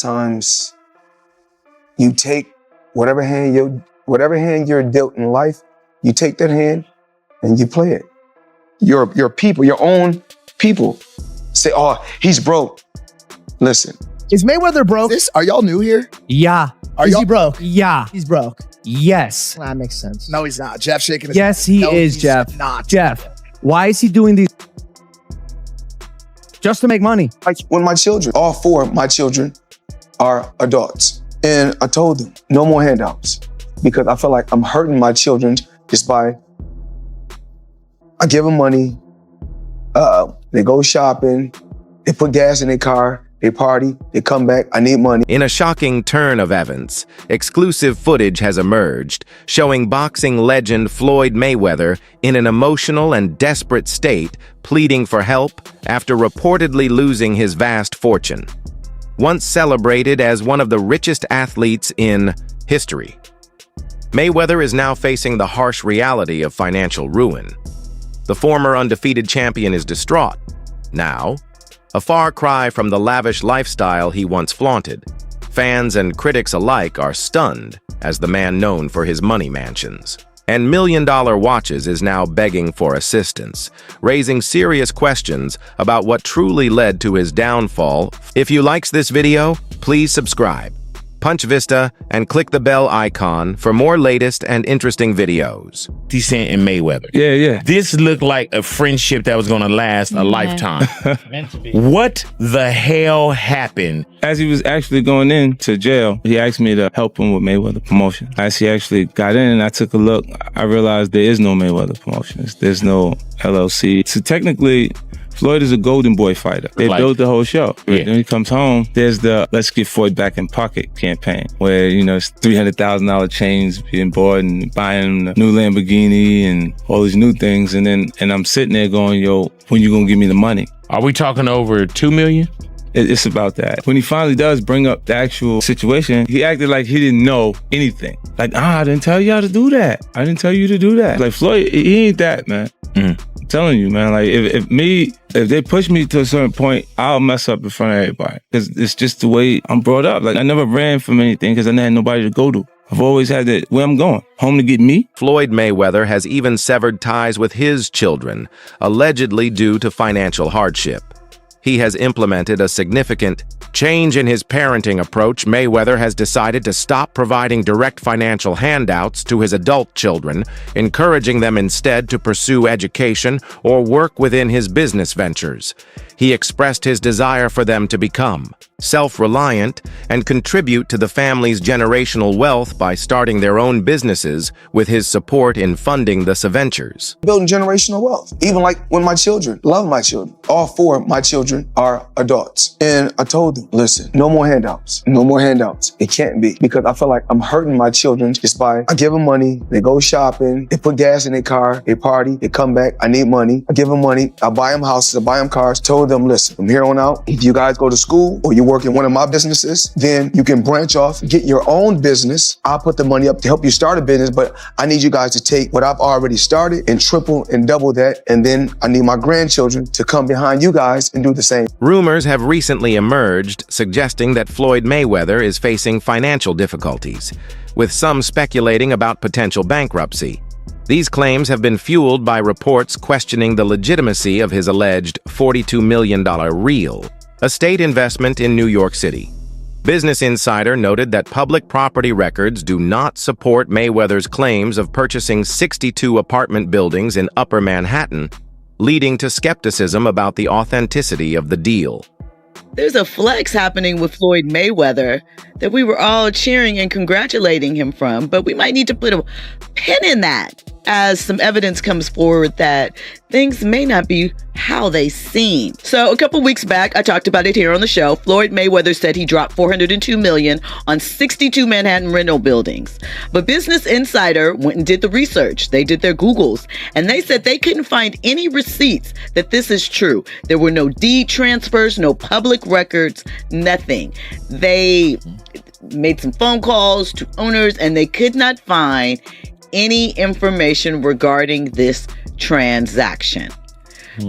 times you take whatever hand you're dealt in life, you take that hand and you play it. Your people, your own people say, oh, he's broke. Listen. Is Mayweather broke? Are y'all new here? Yeah. Is he broke? Yeah. He's broke. Yes. That makes sense. No, he's not. Jeff shaking his Yes, he is, Jeff. Not. Jeff, why is he doing these? Just to make money. Like when my children, all four of my children are adults. And I told them, no more handouts. Because I feel like I'm hurting my children just by, I give them money, they go shopping, they put gas in their car, they party, they come back, I need money. In a shocking turn of events, exclusive footage has emerged showing boxing legend Floyd Mayweather in an emotional and desperate state, pleading for help after reportedly losing his vast fortune. Once celebrated as one of the richest athletes in history, Mayweather is now facing the harsh reality of financial ruin. The former undefeated champion is distraught. Now, a far cry from the lavish lifestyle he once flaunted. Fans and critics alike are stunned as the man known for his money mansions and million-dollar watches is now begging for assistance, raising serious questions about what truly led to his downfall. If you liked this video, please subscribe, punch Vista, and click the bell icon for more latest and interesting videos. Decent and Mayweather. Yeah. This looked like a friendship that was going to last a lifetime. What the hell happened? As he was actually going into jail, he asked me to help him with Mayweather promotion. As he actually got in and I took a look, I realized there is no Mayweather promotions. There's no LLC. So technically, Floyd is a golden boy fighter. They built the whole show. Yeah. Then he comes home, there's the Let's Get Floyd Back in Pocket campaign, where, it's $300,000 chains being bought and buying a new Lamborghini and all these new things. And I'm sitting there going, yo, when you gonna give me the money? Are we talking over $2 million? It's about that. When he finally does bring up the actual situation, he acted like he didn't know anything. Like, I didn't tell y'all to do that. I didn't tell you to do that. Like, Floyd, he ain't that, man. I'm telling you, man. Like, if they push me to a certain point, I'll mess up in front of everybody. Because it's just the way I'm brought up. Like, I never ran from anything because I never had nobody to go to. I've always had that, where I'm going, home to get me. Floyd Mayweather has even severed ties with his children, allegedly due to financial hardship. He has implemented a significant change in his parenting approach. Mayweather has decided to stop providing direct financial handouts to his adult children, encouraging them instead to pursue education or work within his business ventures. He expressed his desire for them to become self-reliant and contribute to the family's generational wealth by starting their own businesses with his support in funding the ventures. Building generational wealth. Even like when my children, love my children, all four of my children are adults. And I told them, listen, no more handouts. No more handouts. It can't be. Because I feel like I'm hurting my children just by, I give them money, they go shopping, they put gas in their car, they party, they come back, I need money. I give them money, I buy them houses, I buy them cars. Told them, listen, from here on out, if you guys go to school or you work in one of my businesses, then you can branch off, get your own business. I'll put the money up to help you start a business, but I need you guys to take what I've already started and triple and double that. And then I need my grandchildren to come behind you guys and do the same. Rumors have recently emerged suggesting that Floyd Mayweather is facing financial difficulties, with some speculating about potential bankruptcy. These claims have been fueled by reports questioning the legitimacy of his alleged $42 million real estate investment in New York City. Business Insider noted that public property records do not support Mayweather's claims of purchasing 62 apartment buildings in Upper Manhattan, leading to skepticism about the authenticity of the deal. There's a flex happening with Floyd Mayweather that we were all cheering and congratulating him from, but we might need to put a pin in that as some evidence comes forward that things may not be how they seem. So a couple weeks back, I talked about it here on the show. Floyd Mayweather said he dropped $402 million on 62 Manhattan rental buildings. But Business Insider went and did the research. They did their Googles, and they said they couldn't find any receipts that this is true. There were no deed transfers, no public records, nothing. They made some phone calls to owners, and they could not find any information regarding this transaction.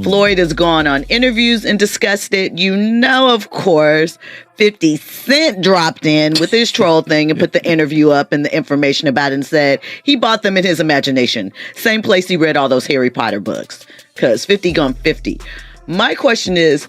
Floyd has gone on interviews and discussed it. You know, of course, 50 Cent dropped in with his troll thing and put the interview up and the information about it and said he bought them in his imagination. Same place he read all those Harry Potter books, because 50 gone 50. My question is,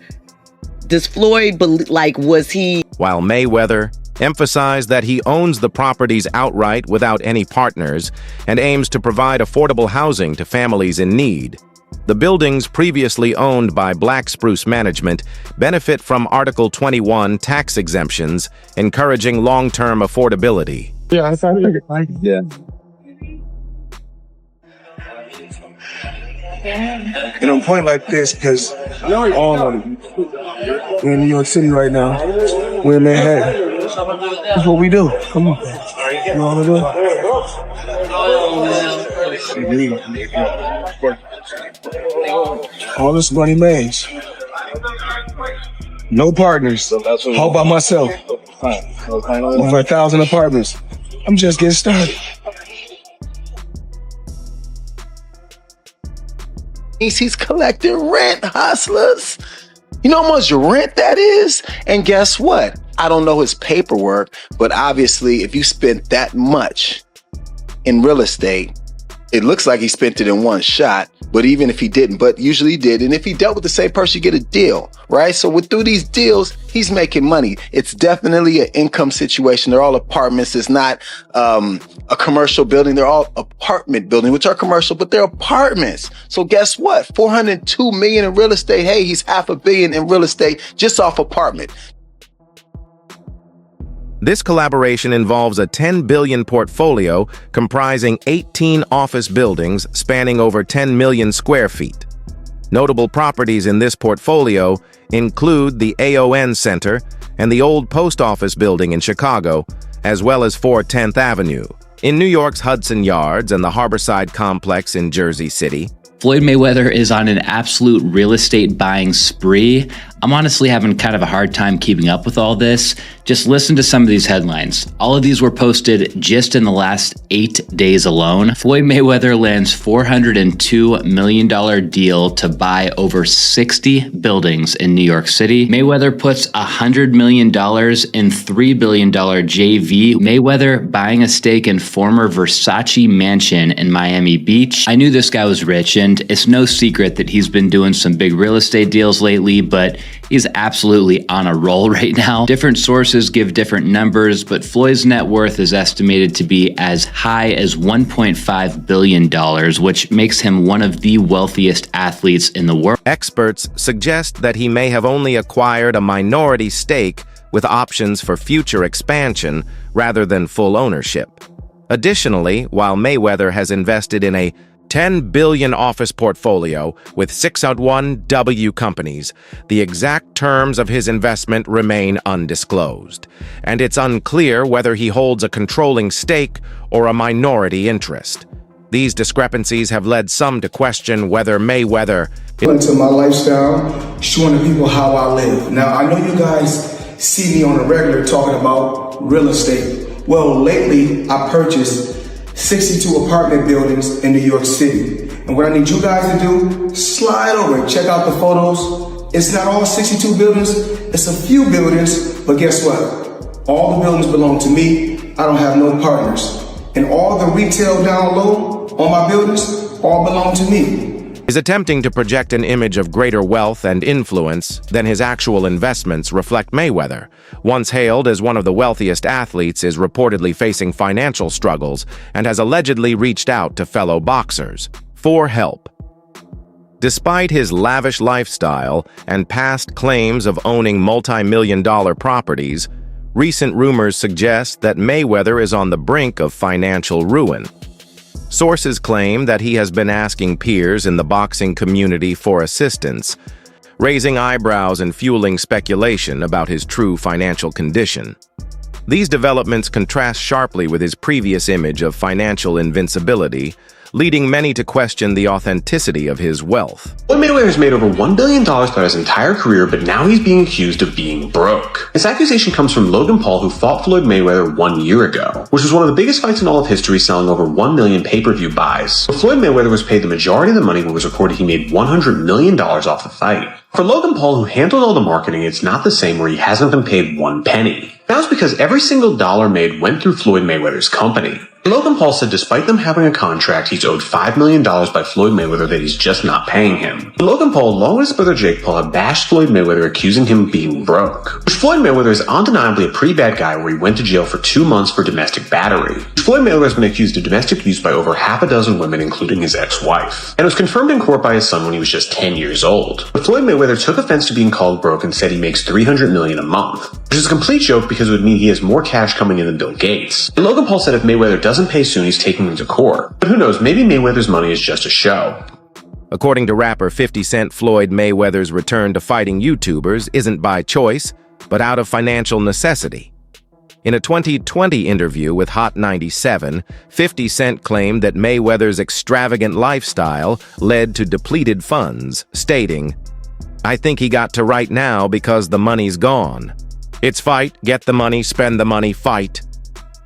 does Floyd was he... While Mayweather emphasized that he owns the properties outright without any partners and aims to provide affordable housing to families in need. The buildings previously owned by Black Spruce Management benefit from Article 21 tax exemptions, encouraging long-term affordability. Yeah, I figured. Yeah. And on a point like this, because all of them, we're in New York City right now. We're in Manhattan. That's what we do. Come on. You know what I do? All this money made. No partners. All by myself. Over 1,000 apartments. I'm just getting started. He's collecting rent, hustlers. You know how much rent that is? And guess what? I don't know his paperwork, but obviously if you spent that much in real estate, it looks like he spent it in one shot. But even if he didn't, but usually he did. And if he dealt with the same person, you get a deal, right? So through these deals, he's making money. It's definitely an income situation. They're all apartments. It's not a commercial building. They're all apartment buildings, which are commercial, but they're apartments. So guess what? $402 million in real estate. Hey, he's $500 million in real estate just off apartment. This collaboration involves a $10 billion portfolio comprising 18 office buildings spanning over 10 million square feet. Notable properties in this portfolio include the AON Center and the old post office building in Chicago, as well as 4 10th Avenue, in New York's Hudson Yards and the Harborside Complex in Jersey City. Floyd Mayweather is on an absolute real estate buying spree. I'm honestly having kind of a hard time keeping up with all this. Just listen to some of these headlines. All of these were posted just in the last 8 days alone. Floyd Mayweather lands $402 million deal to buy over 60 buildings in New York City. Mayweather puts $100 million in $3 billion JV. Mayweather buying a stake in former Versace mansion in Miami Beach. I knew this guy was rich, and it's no secret that he's been doing some big real estate deals lately, but he's absolutely on a roll right now. Different sources give different numbers, but Floyd's net worth is estimated to be as high as $1.5 billion, which makes him one of the wealthiest athletes in the world. Experts suggest that he may have only acquired a minority stake with options for future expansion rather than full ownership. Additionally, while Mayweather has invested in a $10 billion office portfolio with 601W companies, the exact terms of his investment remain undisclosed, and it's unclear whether he holds a controlling stake or a minority interest. These discrepancies have led some to question whether Mayweather into my lifestyle, showing the people how I live. Now, I know you guys see me on a regular talking about real estate. Well, lately I purchased 62 apartment buildings in New York City. And what I need you guys to do, slide over and check out the photos. It's not all 62 buildings, it's a few buildings, but guess what? All the buildings belong to me. I don't have no partners. And all the retail down low on my buildings all belong to me. is attempting to project an image of greater wealth and influence than his actual investments reflect. Mayweather, once hailed as one of the wealthiest athletes, is reportedly facing financial struggles and has allegedly reached out to fellow boxers for help. Despite his lavish lifestyle and past claims of owning multi-million-dollar properties, recent rumors suggest that Mayweather is on the brink of financial ruin. Sources claim that he has been asking peers in the boxing community for assistance, raising eyebrows and fueling speculation about his true financial condition. These developments contrast sharply with his previous image of financial invincibility, leading many to question the authenticity of his wealth. Floyd Mayweather has made over $1 billion throughout his entire career, but now he's being accused of being broke. This accusation comes from Logan Paul, who fought Floyd Mayweather 1 year ago, which was one of the biggest fights in all of history, selling over 1 million pay-per-view buys. But Floyd Mayweather was paid the majority of the money, but was reported he made $100 million off the fight. For Logan Paul, who handled all the marketing, it's not the same where he hasn't been paid 1 penny. That was because every single dollar made went through Floyd Mayweather's company. Logan Paul said despite them having a contract, he's owed $5 million by Floyd Mayweather that he's just not paying him. Logan Paul, along with his brother Jake Paul, have bashed Floyd Mayweather, accusing him of being broke. Which Floyd Mayweather is undeniably a pretty bad guy, where he went to jail for 2 months for domestic battery. Floyd Mayweather has been accused of domestic abuse by over half a dozen women, including his ex-wife, and was confirmed in court by his son when he was just 10 years old. But Floyd Mayweather took offense to being called broke and said he makes $300 million a month, which is a complete joke because it would mean he has more cash coming in than Bill Gates. And Logan Paul said if Mayweather doesn't pay soon, he's taking him to court. But who knows, maybe Mayweather's money is just a show. According to rapper 50 Cent, Floyd Mayweather's return to fighting YouTubers isn't by choice, but out of financial necessity. In a 2020 interview with Hot 97, 50 Cent claimed that Mayweather's extravagant lifestyle led to depleted funds, stating, "I think he got to right now because the money's gone. It's fight, get the money, spend the money, fight."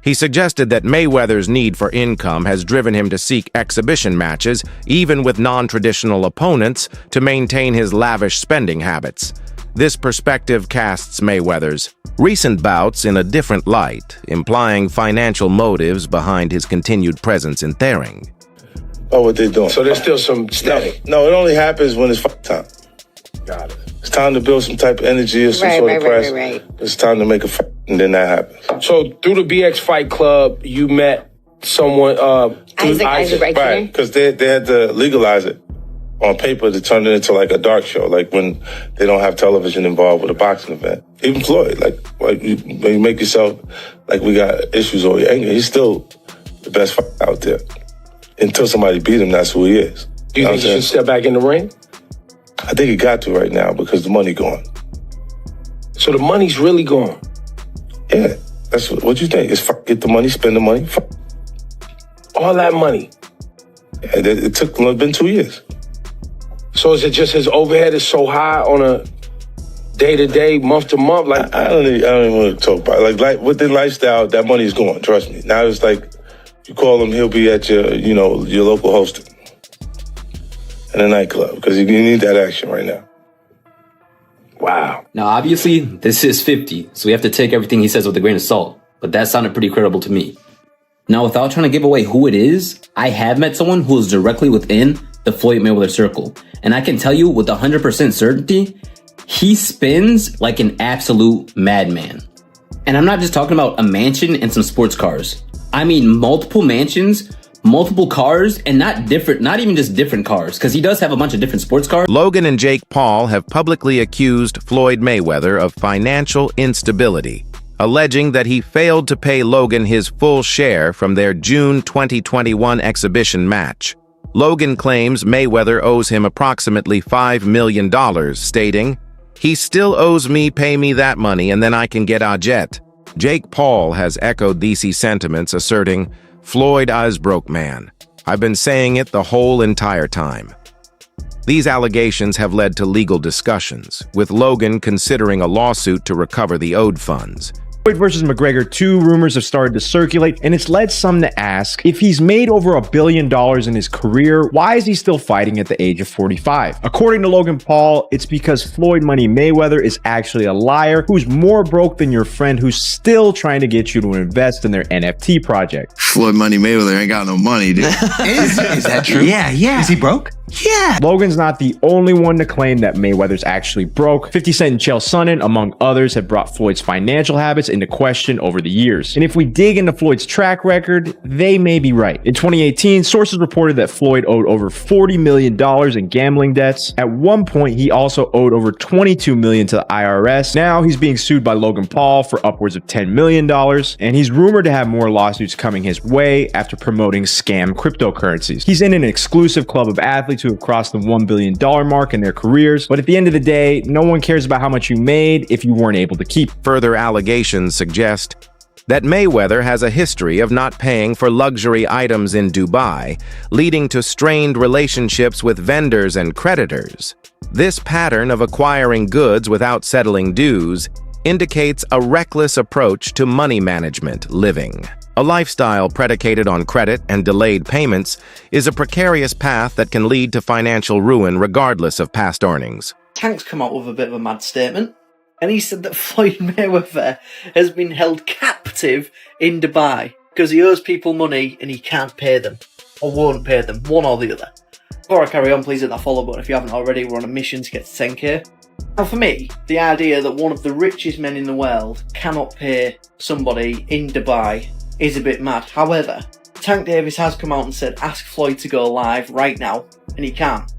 He suggested that Mayweather's need for income has driven him to seek exhibition matches, even with non-traditional opponents, to maintain his lavish spending habits. This perspective casts Mayweather's recent bouts in a different light, implying financial motives behind his continued presence in Thering. Oh, what they're doing. So there's still some static. No, it only happens when it's fight time. Got it. It's time to build some type of energy or some sort of press. It's time to make a fight, and then that happens. So through the BX Fight Club, you met someone, Isaac, right? Because they had to legalize it on paper to turn it into like a dark show, like when they don't have television involved with a boxing event. Even Floyd, like you make yourself like we got issues or you're angry, he's still the best fighter out there. Until somebody beat him, that's who he is. Do you think he should step back in the ring? I think he got to right now because the money gone. So the money's really gone? Yeah, that's what you think. It's get the money, spend the money. All that money? Yeah, it's been 2 years. So is it just his overhead is so high on a day-to-day, month-to-month? Like I don't even want to talk about it. Like with the lifestyle, that money's gone, trust me. Now it's like you call him, he'll be at your local hosting. In a nightclub, because you need that action right now. Wow. Now, obviously, this is 50, so we have to take everything he says with a grain of salt, but that sounded pretty credible to me. Now, without trying to give away who it is, I have met someone who is directly within the Floyd Mayweather circle, and I can tell you with 100% certainty, he spins like an absolute madman. And I'm not just talking about a mansion and some sports cars. I mean multiple mansions, multiple cars, and not even just different cars, because he does have a bunch of different sports cars. Logan and Jake Paul have publicly accused Floyd Mayweather of financial instability, alleging that he failed to pay Logan his full share from their June 2021 exhibition match. Logan claims Mayweather owes him approximately $5 million, stating, "He still owes me, pay me that money, and then I can get a jet." Jake Paul has echoed these sentiments, asserting, "Floyd is broke man. I've been saying it the whole entire time." These allegations have led to legal discussions, with Logan considering a lawsuit to recover the owed funds. Floyd versus McGregor 2 rumors have started to circulate, and it's led some to ask, if he's made over $1 billion in his career, why is he still fighting at the age of 45? According to Logan Paul, it's because Floyd Money Mayweather is actually a liar who's more broke than your friend who's still trying to get you to invest in their NFT project. Floyd Money Mayweather ain't got no money, dude. Is that true? Yeah. Is he broke? Yeah. Logan's not the only one to claim that Mayweather's actually broke. 50 Cent and Chael Sonnen, among others, have brought Floyd's financial habits into question over the years. And if we dig into Floyd's track record, they may be right. In 2018, sources reported that Floyd owed over $40 million in gambling debts. At one point, he also owed over $22 million to the IRS. Now he's being sued by Logan Paul for upwards of $10 million, and he's rumored to have more lawsuits coming his way after promoting scam cryptocurrencies. He's in an exclusive club of athletes who have crossed the $1 billion mark in their careers, but at the end of the day, no one cares about how much you made if you weren't able to keep. Further allegations suggest that Mayweather has a history of not paying for luxury items in Dubai, leading to strained relationships with vendors and creditors. This pattern of acquiring goods without settling dues indicates a reckless approach to money management living. A lifestyle predicated on credit and delayed payments is a precarious path that can lead to financial ruin regardless of past earnings. Tank's come out with a bit of a mad statement, and he said that Floyd Mayweather has been held captive in Dubai because he owes people money and he can't pay them, or won't pay them, one or the other. Before I carry on, please hit that follow button if you haven't already. We're on a mission to get to 10k. Now for me, the idea that one of the richest men in the world cannot pay somebody in Dubai is a bit mad. However, Tank Davis has come out and said ask Floyd to go live right now, and he can't.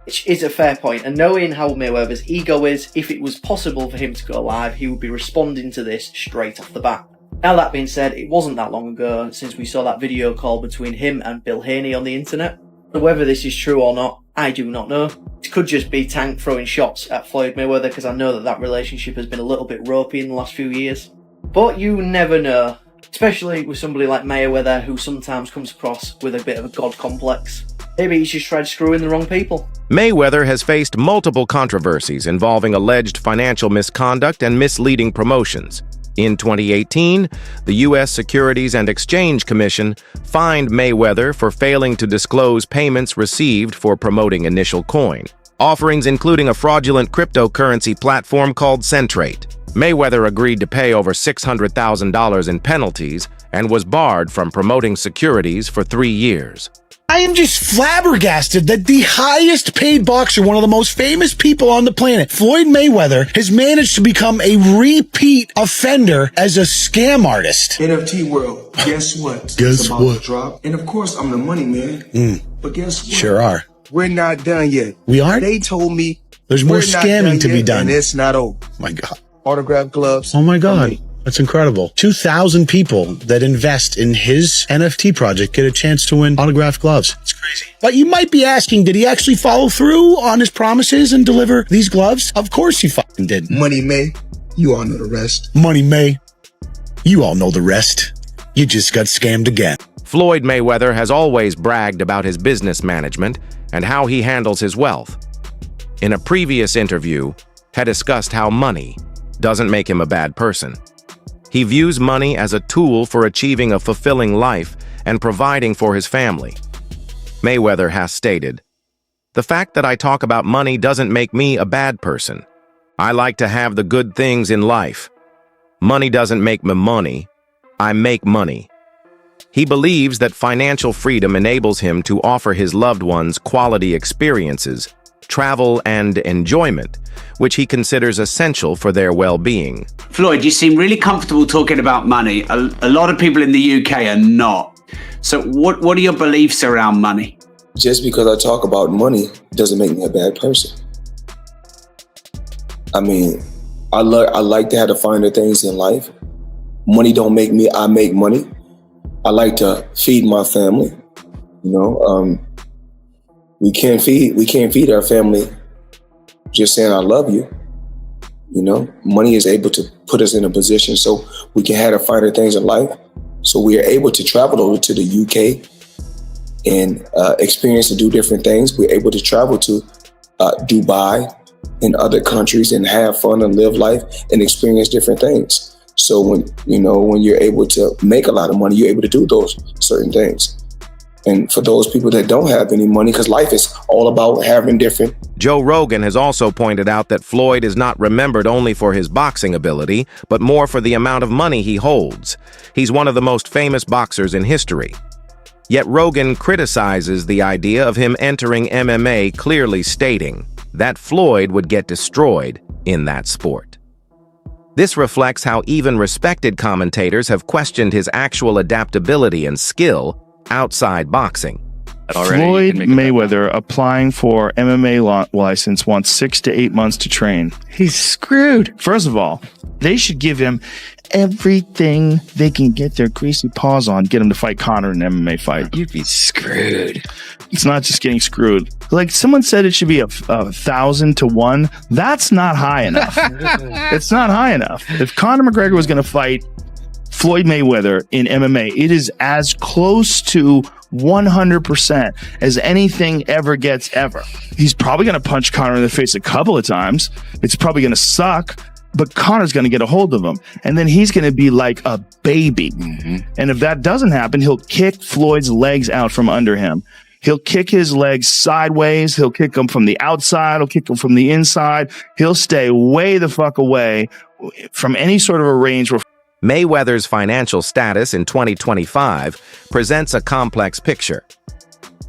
Which is a fair point, and knowing how Mayweather's ego is, if it was possible for him to go live, he would be responding to this straight off the bat. Now that being said, it wasn't that long ago since we saw that video call between him and Bill Haney on the internet. So whether this is true or not, I do not know. It could just be Tank throwing shots at Floyd Mayweather, because I know that relationship has been a little bit ropey in the last few years. But you never know. Especially with somebody like Mayweather, who sometimes comes across with a bit of a god complex. Maybe he's just tried screwing the wrong people. Mayweather has faced multiple controversies involving alleged financial misconduct and misleading promotions. In 2018, the U.S. Securities and Exchange Commission fined Mayweather for failing to disclose payments received for promoting Initial Coin, offerings including a fraudulent cryptocurrency platform called Centrate. Mayweather agreed to pay over $600,000 in penalties and was barred from promoting securities for 3 years. I am just flabbergasted that the highest paid boxer, one of the most famous people on the planet, Floyd Mayweather, has managed to become a repeat offender as a scam artist. NFT world, guess what? Guess It's about what? to drop. And of course, I'm the money man. But guess what? Sure are. We're not done yet. We aren't? They told me There's more we're not scamming to be yet, done. and it's not over. My God. Autograph gloves. Oh my God. That's incredible. 2,000 people that invest in his NFT project get a chance to win autographed gloves. It's crazy. But you might be asking, did he actually follow through on his promises and deliver these gloves? Of course he fucking did. Money May, you all know the rest. Money May, you all know the rest. You just got scammed again. Floyd Mayweather has always bragged about his business management and how he handles his wealth. In a previous interview, had discussed how money doesn't make him a bad person. He views money as a tool for achieving a fulfilling life and providing for his family. Mayweather has stated, "The fact that I talk about money doesn't make me a bad person. I like to have the good things in life. Money doesn't make me money. I make money." He believes that financial freedom enables him to offer his loved ones quality experiences, travel, and enjoyment, which he considers essential for their well-being. Floyd, you seem really comfortable talking about money. A lot of people in the UK are not. So what are your beliefs around money? Just because I talk about money doesn't make me a bad person. I mean, I like to have the finer things in life. Money don't make me, I make money. I like to feed my family. You know, we can't feed our family just saying I love you. You know, money is able to put us in a position so we can have the finer things in life. So we are able to travel over to the UK and experience and do different things. We're able to travel to Dubai and other countries and have fun and live life and experience different things. So when you're able to make a lot of money, you're able to do those certain things. And for those people that don't have any money, because life is all about having different. Joe Rogan has also pointed out that Floyd is not remembered only for his boxing ability, but more for the amount of money he holds. He's one of the most famous boxers in history. Yet Rogan criticizes the idea of him entering MMA, clearly stating that Floyd would get destroyed in that sport. This reflects how even respected commentators have questioned his actual adaptability and skill outside boxing. Floyd Mayweather applying for MMA license wants 6 to 8 months to train. He's screwed. First of all, they should give him everything they can get their greasy paws on, get him to fight Conor in an MMA fight. You'd be screwed. It's not just getting screwed. Like someone said, it should be a 1,000 to 1. That's not high enough. It's not high enough. If Conor McGregor was going to fight Floyd Mayweather in MMA. It is as close to 100% as anything ever gets ever. He's probably going to punch Conor in the face a couple of times. It's probably going to suck, but Conor's going to get a hold of him. And then he's going to be like a baby. And if that doesn't happen, he'll kick Floyd's legs out from under him. He'll kick his legs sideways. He'll kick them from the outside. He'll kick them from the inside. He'll stay way the fuck away from any sort of a range where Mayweather's financial status in 2025 presents a complex picture.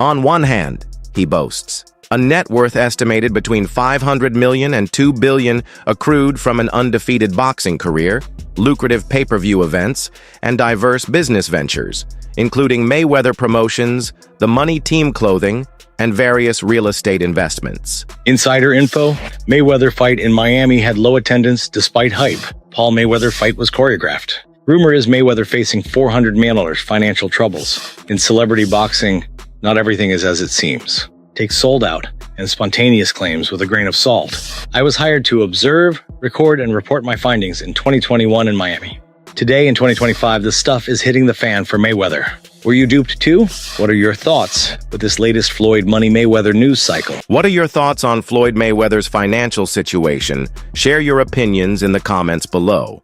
On one hand, he boasts a net worth estimated between $500 million and $2 billion accrued from an undefeated boxing career, lucrative pay-per-view events, and diverse business ventures, including Mayweather Promotions, the Money Team Clothing, and various real estate investments. Insider info, Mayweather fight in Miami had low attendance despite hype. Paul Mayweather fight was choreographed. Rumor is Mayweather facing $400 million financial troubles. In celebrity boxing, not everything is as it seems. Take sold out and spontaneous claims with a grain of salt. I was hired to observe, record, and report my findings in 2021 in Miami. Today in 2025, the stuff is hitting the fan for Mayweather. Were you duped too? What are your thoughts with this latest Floyd Money Mayweather news cycle? What are your thoughts on Floyd Mayweather's financial situation? Share your opinions in the comments below.